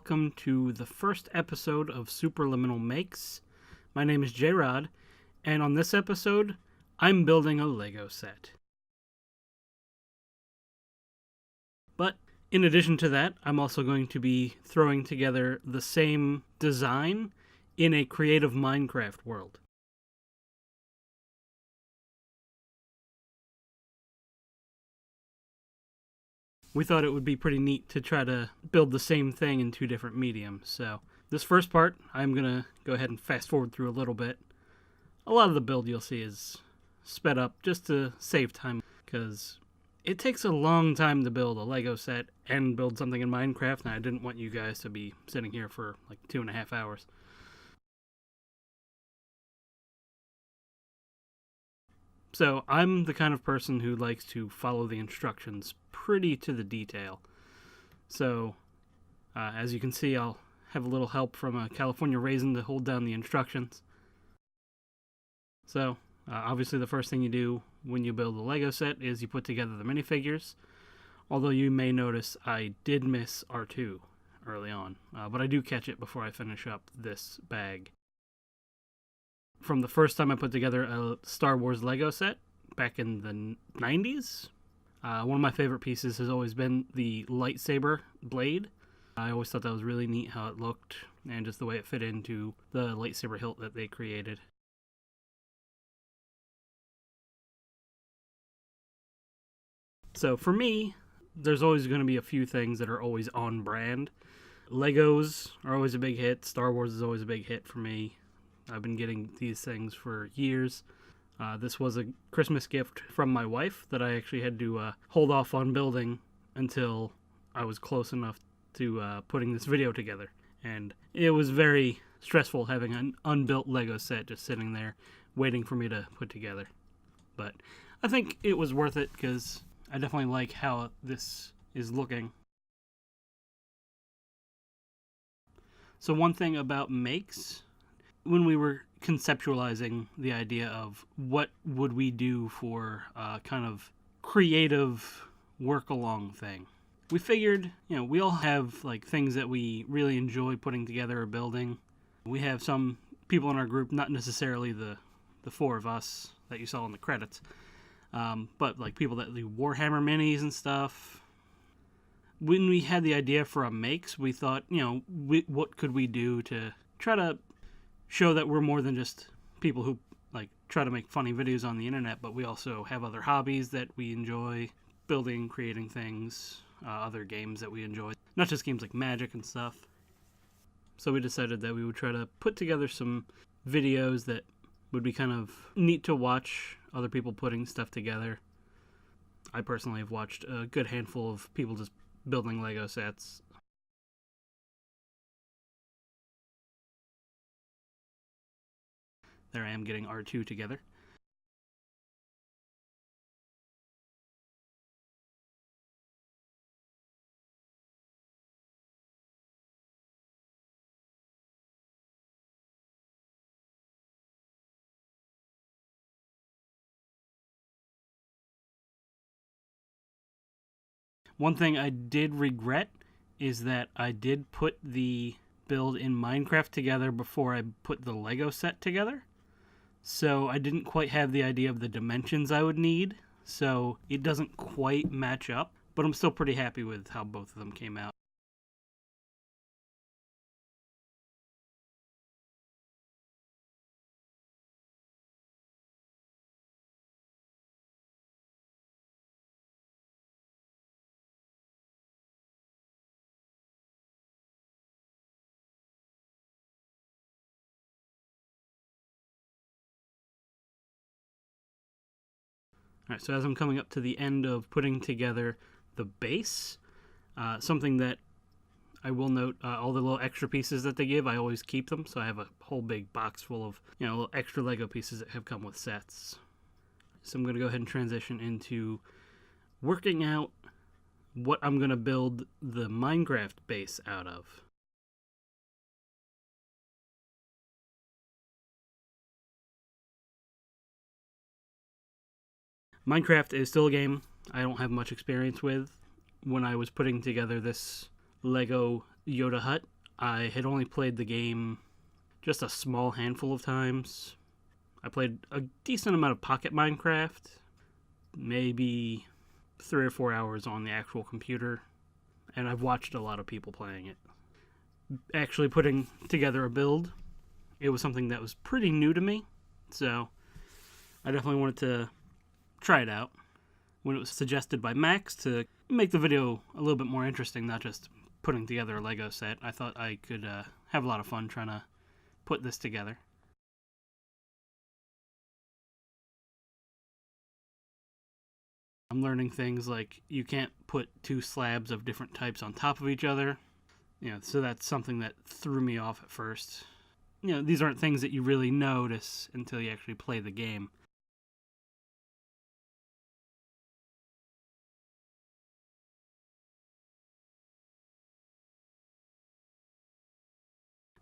welcome to the first episode of Supraliminal Makes. My name is Jayrod, and on this episode, I'm building a Lego set. But in addition to that, I'm also going to be throwing together the same design in a creative Minecraft world. We thought it would be pretty neat to try to build the same thing in two different mediums. So this first part, I'm going to go ahead and fast forward through a little bit. A lot of the build you'll see is sped up just to save time, because it takes a long time to build a Lego set and build something in Minecraft, and I didn't want you guys to be sitting here for like 2.5 hours. So I'm the kind of person who likes to follow the instructions pretty to the detail. So as you can see, I'll have a little help from a California raisin to hold down the instructions. So obviously the first thing you do when you build a Lego set is you put together the minifigures. Although you may notice I did miss R2 early on, but I do catch it before I finish up this bag. From the first time I put together a Star Wars Lego set back in the 90s, one of my favorite pieces has always been the lightsaber blade. I always thought that was really neat how it looked and just the way it fit into the lightsaber hilt that they created. So for me, there's always going to be a few things that are always on brand. Legos are always a big hit. Star Wars is always a big hit for me. I've been getting these things for years. This was a Christmas gift from my wife that I actually had to hold off on building until I was close enough to putting this video together. And it was very stressful having an unbuilt Lego set just sitting there waiting for me to put together. But I think it was worth it because I definitely like how this is looking. So one thing about makes, when we were conceptualizing the idea of what would we do for a kind of creative work-along thing, we figured, we all have like things that we really enjoy putting together or building. We have some people in our group, not necessarily the four of us that you saw in the credits, but like people that do Warhammer minis and stuff. When we had the idea for a makes, we thought, what could we do to try to show that we're more than just people who like try to make funny videos on the internet, but we also have other hobbies that we enjoy, building, creating things, other games that we enjoy, not just games like Magic and stuff. So we decided that we would try to put together some videos that would be kind of neat to watch other people putting stuff together. I personally have watched a good handful of people just building Lego sets. There I am getting R2 together. One thing I did regret is that I did put the build in Minecraft together before I put the Lego set together. So I didn't quite have the idea of the dimensions I would need, so it doesn't quite match up, but I'm still pretty happy with how both of them came out. Alright, so as I'm coming up to the end of putting together the base, something that I will note, all the little extra pieces that they give, I always keep them, so I have a whole big box full of, little extra Lego pieces that have come with sets. So I'm going to go ahead and transition into working out what I'm going to build the Minecraft base out of. Minecraft is still a game I don't have much experience with. When I was putting together this Lego Yoda Hut, I had only played the game just a small handful of times. I played a decent amount of Pocket Minecraft, maybe 3 or 4 hours on the actual computer, and I've watched a lot of people playing it. Actually putting together a build, it was something that was pretty new to me, so I definitely wanted to try it out. When it was suggested by Max to make the video a little bit more interesting, not just putting together a Lego set, I thought I could have a lot of fun trying to put this together. I'm learning things like you can't put 2 slabs of different types on top of each other. So that's something that threw me off at first. These aren't things that you really notice until you actually play the game.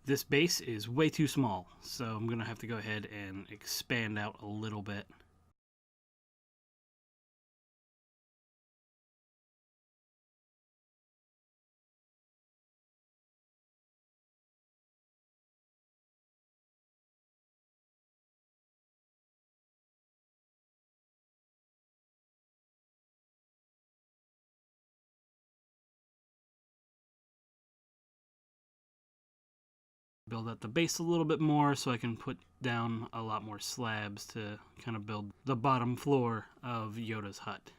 This base is way too small, so I'm going to have to go ahead and expand out a little bit. Build out the base a little bit more so I can put down a lot more slabs to kind of build the bottom floor of Yoda's hut.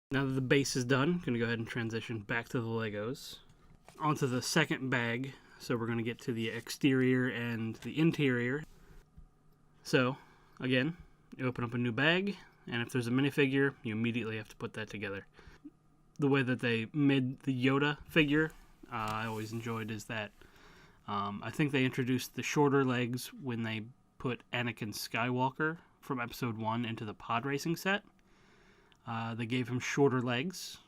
Now that the base is done, I'm going to go ahead and transition back to the Legos. Onto the second bag, so we're going to get to the exterior and the interior. So, again, you open up a new bag, and if there's a minifigure, you immediately have to put that together. The way that they made the Yoda figure, I always enjoyed is that I think they introduced the shorter legs when they put Anakin Skywalker from Episode 1 into the pod racing set. They gave him shorter legs,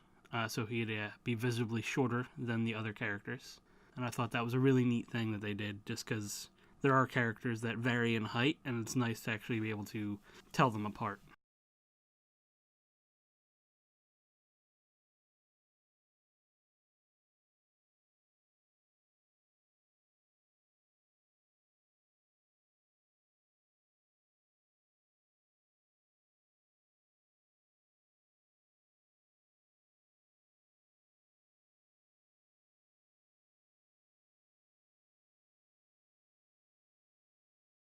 so he'd be visibly shorter than the other characters. And I thought that was a really neat thing that they did, just because there are characters that vary in height, and it's nice to actually be able to tell them apart.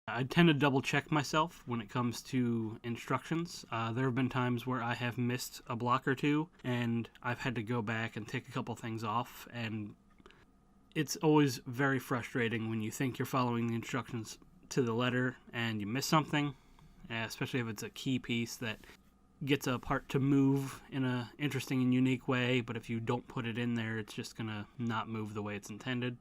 I tend to double check myself when it comes to instructions. There have been times where I have missed a block or two, and I've had to go back and take a couple things off, and it's always very frustrating when you think you're following the instructions to the letter and you miss something, especially if it's a key piece that gets a part to move in an interesting and unique way, but if you don't put it in there, it's just going to not move the way it's intended.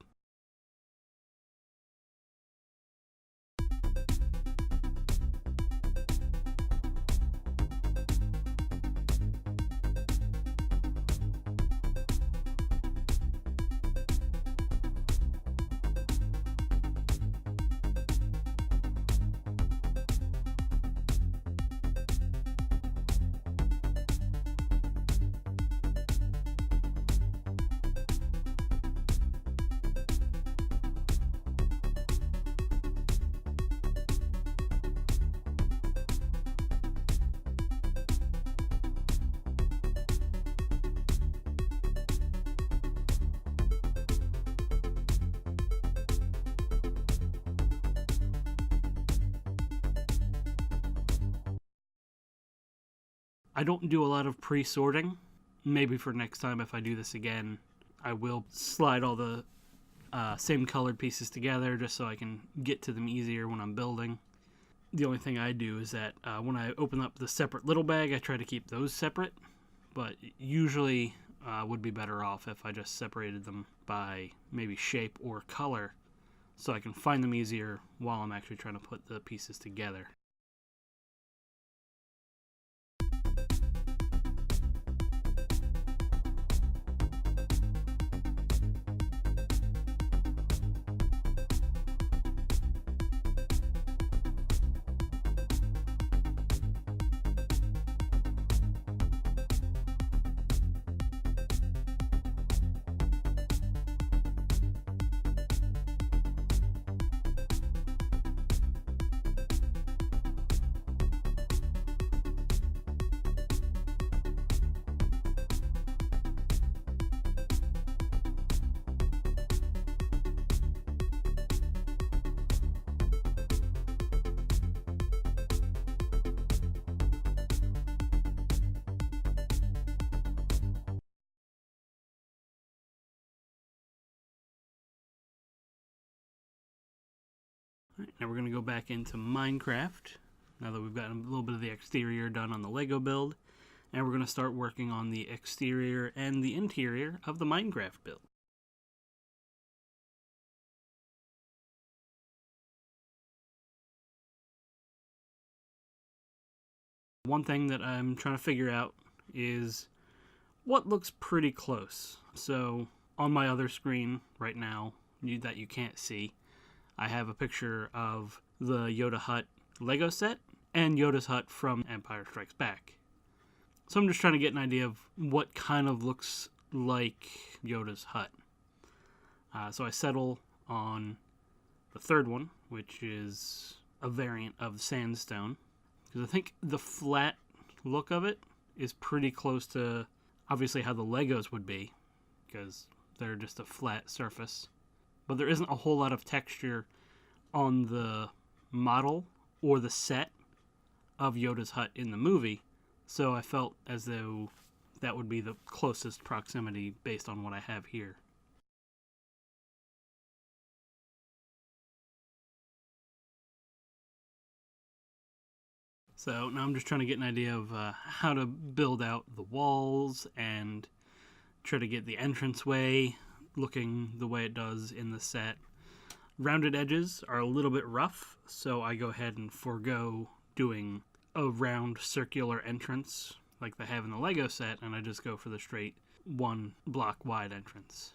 I don't do a lot of pre-sorting. Maybe for next time, if I do this again, I will slide all the same colored pieces together just so I can get to them easier when I'm building. The only thing I do is that when I open up the separate little bag, I try to keep those separate, but usually would be better off if I just separated them by maybe shape or color so I can find them easier while I'm actually trying to put the pieces together. Now we're going to go back into Minecraft, now that we've gotten a little bit of the exterior done on the Lego build, and we're going to start working on the exterior and the interior of the Minecraft build. One thing that I'm trying to figure out is what looks pretty close. So on my other screen right now that you can't see, I have a picture of the Yoda Hut Lego set and Yoda's hut from Empire Strikes Back. So I'm just trying to get an idea of what kind of looks like Yoda's hut. So I settle on the third one, which is a variant of sandstone, because I think the flat look of it is pretty close to obviously how the Legos would be, because they're just a flat surface. But there isn't a whole lot of texture on the model or the set of Yoda's hut in the movie, so I felt as though that would be the closest proximity based on what I have here. So now I'm just trying to get an idea of how to build out the walls and try to get the entranceway looking the way it does in the set. Rounded edges are a little bit rough, so I go ahead and forego doing a round circular entrance like they have in the Lego set, and I just go for the straight one block wide entrance.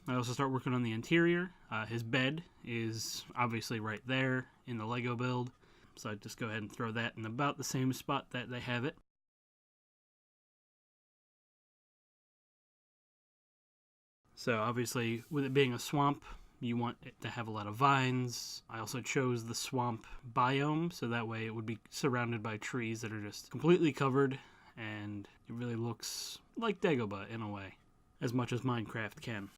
I also start working on the interior. His bed is obviously right there in the Lego build, so I just go ahead and throw that in about the same spot that they have it. So obviously, with it being a swamp, you want it to have a lot of vines. I also chose the swamp biome, so that way it would be surrounded by trees that are just completely covered, and it really looks like Dagobah in a way, as much as Minecraft can.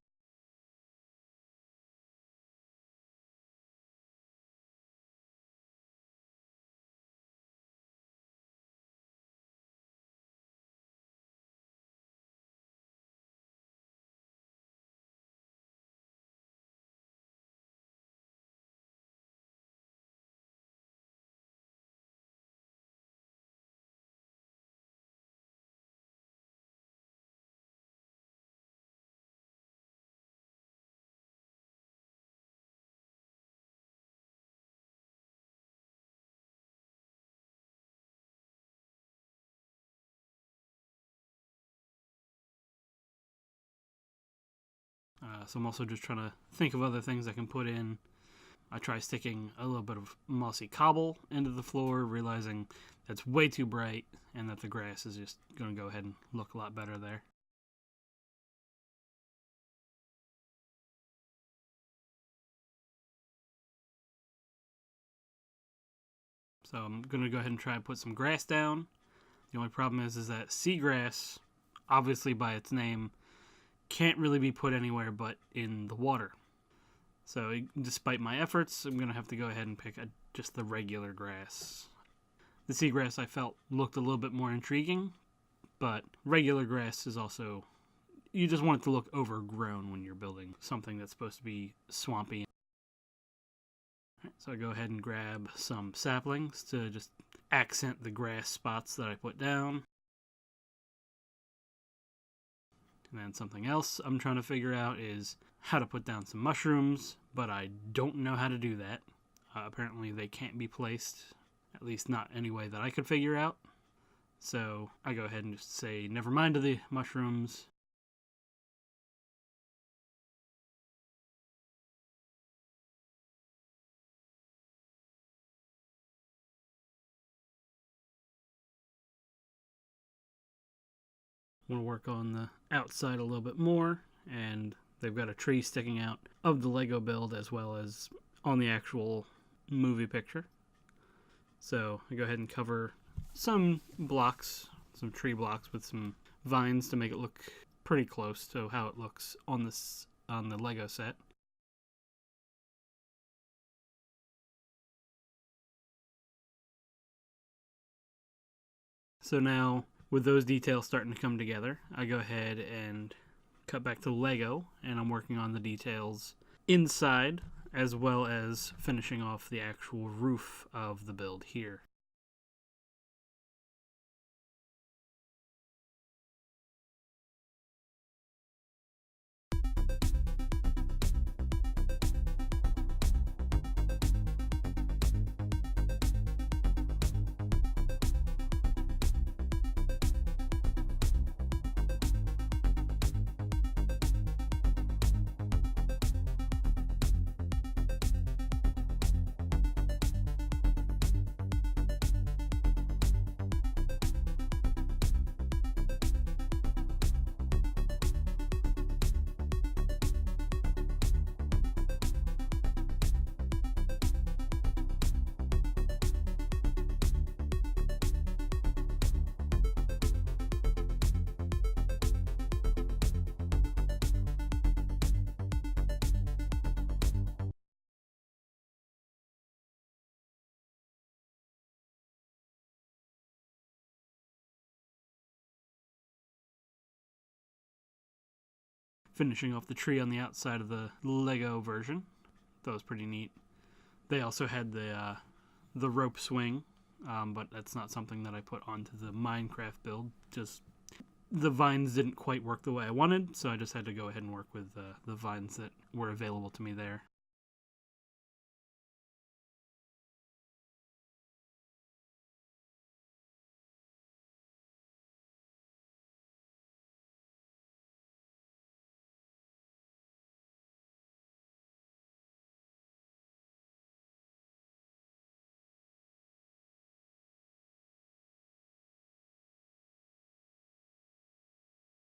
So I'm also just trying to think of other things I can put in. I try sticking a little bit of mossy cobble into the floor, realizing that's way too bright and that the grass is just going to go ahead and look a lot better there. So I'm going to go ahead and try and put some grass down. The only problem is that seagrass, obviously by its name, can't really be put anywhere but in the water. So despite my efforts, I'm going to have to go ahead and pick just the regular grass. The seagrass I felt looked a little bit more intriguing, but regular grass is also, you just want it to look overgrown when you're building something that's supposed to be swampy. Right, so I go ahead and grab some saplings to just accent the grass spots that I put down. And then something else I'm trying to figure out is how to put down some mushrooms, but I don't know how to do that. Apparently they can't be placed, at least not any way that I could figure out. So I go ahead and just say, never mind to the mushrooms. I want to work on the outside a little bit more, and they've got a tree sticking out of the Lego build as well as on the actual movie picture. So I go ahead and cover some blocks, some tree blocks with some vines to make it look pretty close to how it looks on the Lego set. So now, with those details starting to come together, I go ahead and cut back to Lego, and I'm working on the details inside, as well as finishing off the actual roof of the build here. Finishing off the tree on the outside of the Lego version. That was pretty neat. They also had the rope swing, but that's not something that I put onto the Minecraft build. Just the vines didn't quite work the way I wanted, so I just had to go ahead and work with the vines that were available to me there.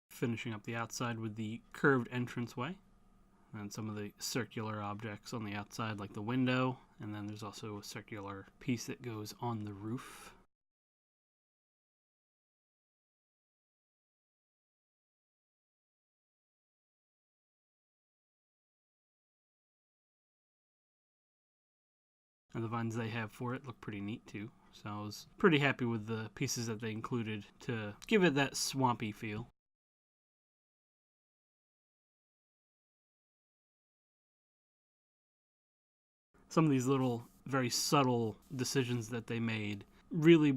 Finishing up the outside with the curved entranceway, and some of the circular objects on the outside like the window, and then there's also a circular piece that goes on the roof. And the vines they have for it look pretty neat too, so I was pretty happy with the pieces that they included to give it that swampy feel. Some of these little, very subtle decisions that they made really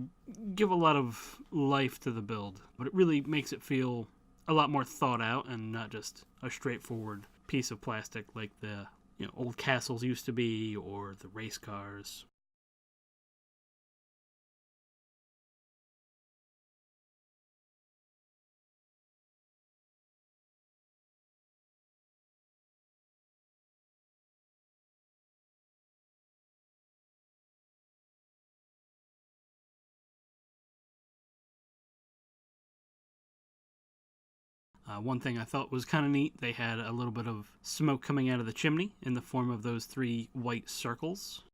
give a lot of life to the build, but it really makes it feel a lot more thought out and not just a straightforward piece of plastic like the old castles used to be, or the race cars. One thing I thought was kind of neat, they had a little bit of smoke coming out of the chimney in the form of those 3 white circles.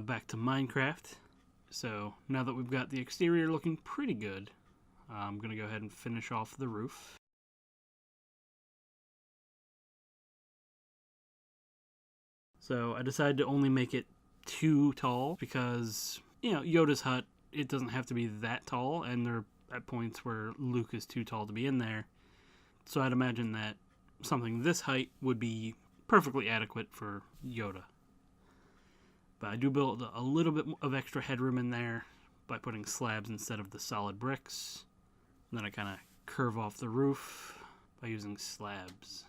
back to Minecraft. So now that we've got the exterior looking pretty good, I'm going to go ahead and finish off the roof. So I decided to only make it 2 tall because, Yoda's hut, it doesn't have to be that tall, and there are at points where Luke is too tall to be in there. So I'd imagine that something this height would be perfectly adequate for Yoda. But I do build a little bit of extra headroom in there by putting slabs instead of the solid bricks. And then I kind of curve off the roof by using slabs.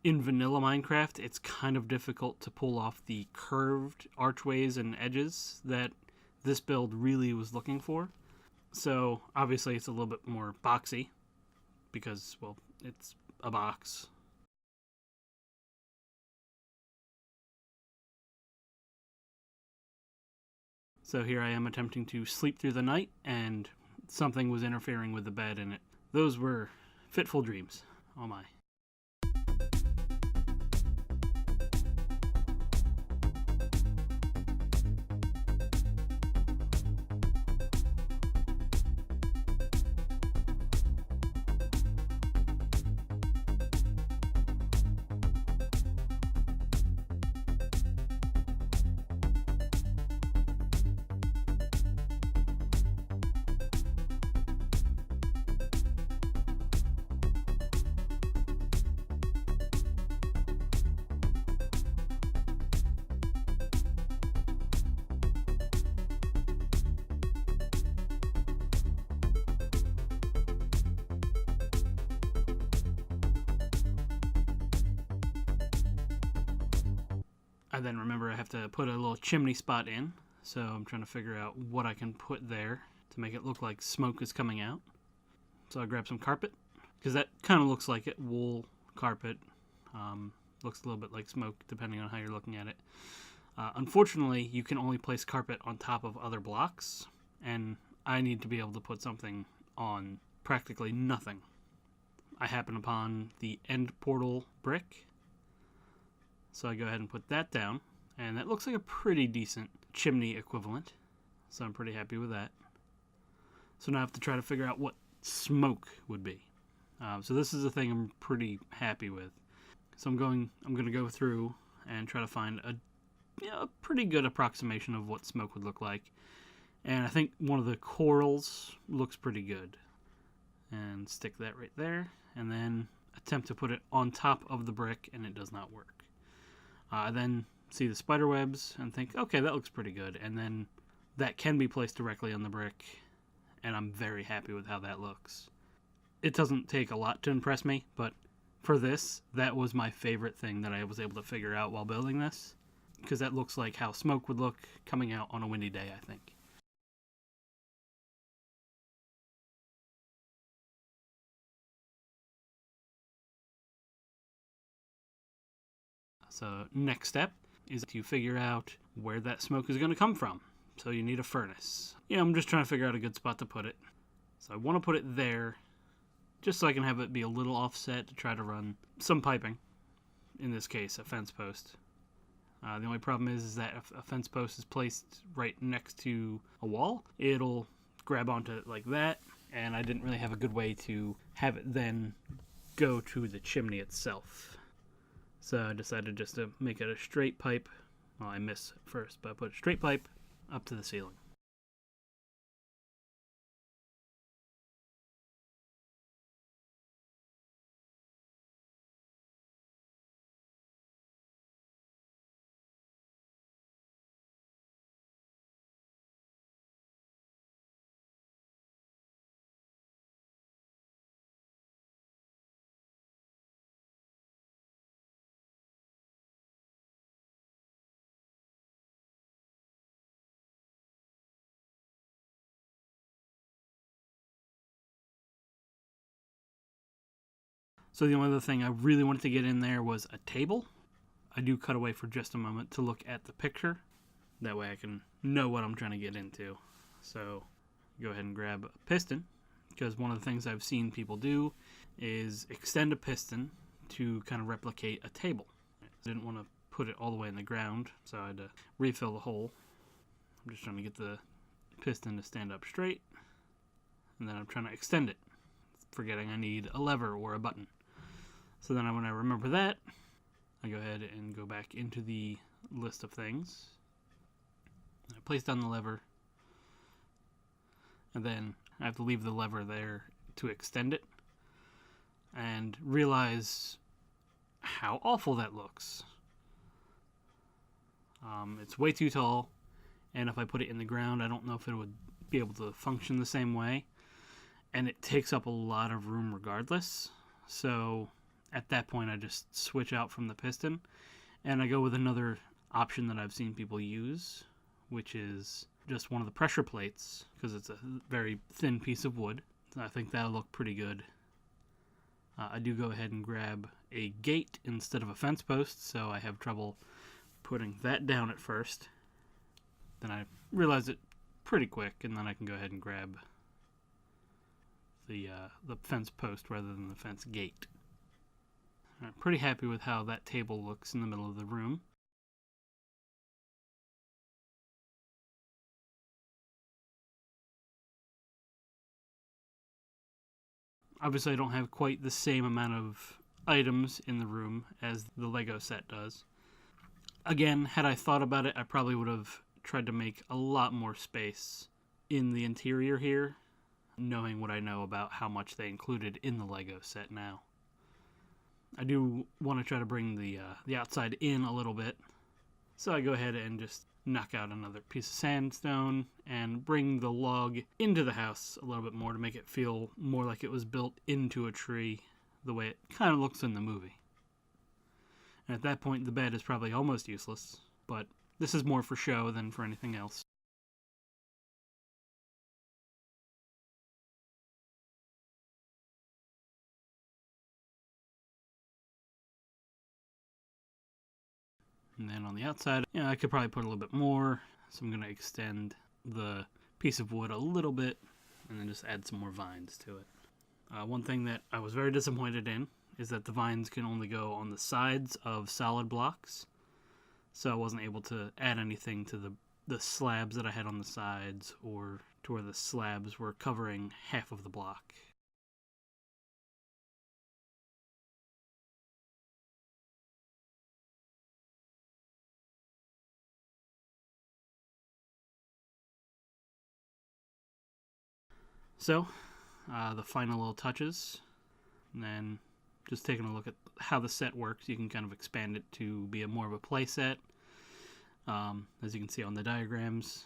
In vanilla Minecraft, it's kind of difficult to pull off the curved archways and edges that this build really was looking for. So obviously it's a little bit more boxy because, well, it's a box. So here I am attempting to sleep through the night, and something was interfering with the bed, and those were fitful dreams. Oh my. I then remember I have to put a little chimney spot in, so I'm trying to figure out what I can put there to make it look like smoke is coming out. So I grab some carpet, because that kind of looks like it, wool carpet. Looks a little bit like smoke depending on how you're looking at it. Unfortunately, you can only place carpet on top of other blocks, and I need to be able to put something on practically nothing. I happen upon the end portal brick, so I go ahead and put that down, and that looks like a pretty decent chimney equivalent, so I'm pretty happy with that. So now I have to try to figure out what smoke would be. So this is a thing I'm pretty happy with. So I'm going to go through and try to find a pretty good approximation of what smoke would look like. And I think one of the corals looks pretty good. And stick that right there, and then attempt to put it on top of the brick, and it does not work. I then see the spider webs and think, okay, that looks pretty good. And then that can be placed directly on the brick, and I'm very happy with how that looks. It doesn't take a lot to impress me, but for this, that was my favorite thing that I was able to figure out while building this, because that looks like how smoke would look coming out on a windy day, I think. So next step is to figure out where that smoke is going to come from. So you need a furnace. I'm just trying to figure out a good spot to put it. So I want to put it there, just so I can have it be a little offset to try to run some piping. In this case, a fence post. The only problem is that if a fence post is placed right next to a wall, it'll grab onto it like that, and I didn't really have a good way to have it then go to the chimney itself. So I decided just to make it a straight pipe. Well, I miss first, but I put a straight pipe up to the ceiling. So the only other thing I really wanted to get in there was a table. I do cut away for just a moment to look at the picture. That way I can know what I'm trying to get into. So go ahead and grab a piston, because one of the things I've seen people do is extend a piston to kind of replicate a table. I didn't want to put it all the way in the ground, so I had to refill the hole. I'm just trying to get the piston to stand up straight, and then I'm trying to extend it, forgetting I need a lever or a button. So then when I remember that, I go ahead and go back into the list of things. I place down the lever, and then I have to leave the lever there to extend it, and realize how awful that looks. It's way too tall, and if I put it in the ground, I don't know if it would be able to function the same way, and it takes up a lot of room regardless. So at that point, I just switch out from the piston, and I go with another option that I've seen people use, which is just one of the pressure plates, because it's a very thin piece of wood. I think that'll look pretty good. I do go ahead and grab a gate instead of a fence post, so I have trouble putting that down at first. Then I realize it pretty quick, and then I can go ahead and grab the fence post rather than the fence gate. I'm pretty happy with how that table looks in the middle of the room. Obviously, I don't have quite the same amount of items in the room as the Lego set does. Again, had I thought about it, I probably would have tried to make a lot more space in the interior here, knowing what I know about how much they included in the Lego set now. I do want to try to bring the outside in a little bit, so I go ahead and just knock out another piece of sandstone and bring the log into the house a little bit more to make it feel more like it was built into a tree, the way it kind of looks in the movie. And at that point, the bed is probably almost useless, but this is more for show than for anything else. And then on the outside, I could probably put a little bit more, so I'm going to extend the piece of wood a little bit, and then just add some more vines to it. One thing that I was very disappointed in is that the vines can only go on the sides of solid blocks, so I wasn't able to add anything to the slabs that I had on the sides, or to where the slabs were covering half of the block. So, the final little touches, and then just taking a look at how the set works, you can kind of expand it to be more of a play set. As you can see on the diagrams,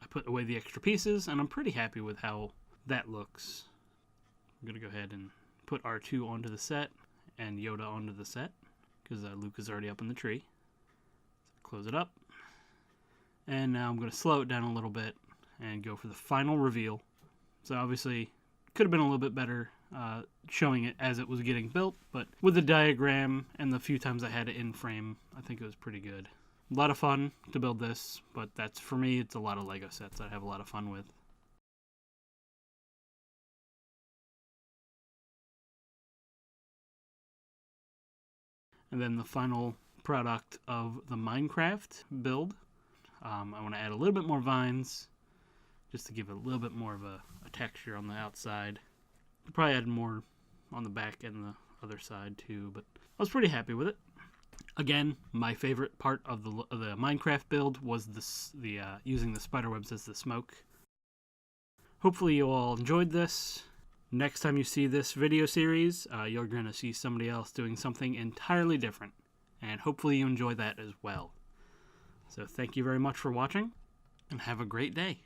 I put away the extra pieces, and I'm pretty happy with how that looks. I'm going to go ahead and put R2 onto the set, and Yoda onto the set, because Luke is already up in the tree. So close it up, and now I'm going to slow it down a little bit, and go for the final reveal. So obviously, could have been a little bit better showing it as it was getting built, but with the diagram and the few times I had it in frame, I think it was pretty good. A lot of fun to build this, but that's, for me, it's a lot of Lego sets I have a lot of fun with. And then the final product of the Minecraft build. I want to add a little bit more vines, just to give it a little bit more of a texture on the outside. Could probably add more on the back and the other side too, but I was pretty happy with it. Again, my favorite part of the Minecraft build was using the spiderwebs as the smoke. Hopefully you all enjoyed this. Next time you see this video series, you're going to see somebody else doing something entirely different, and hopefully you enjoy that as well. So thank you very much for watching, and have a great day.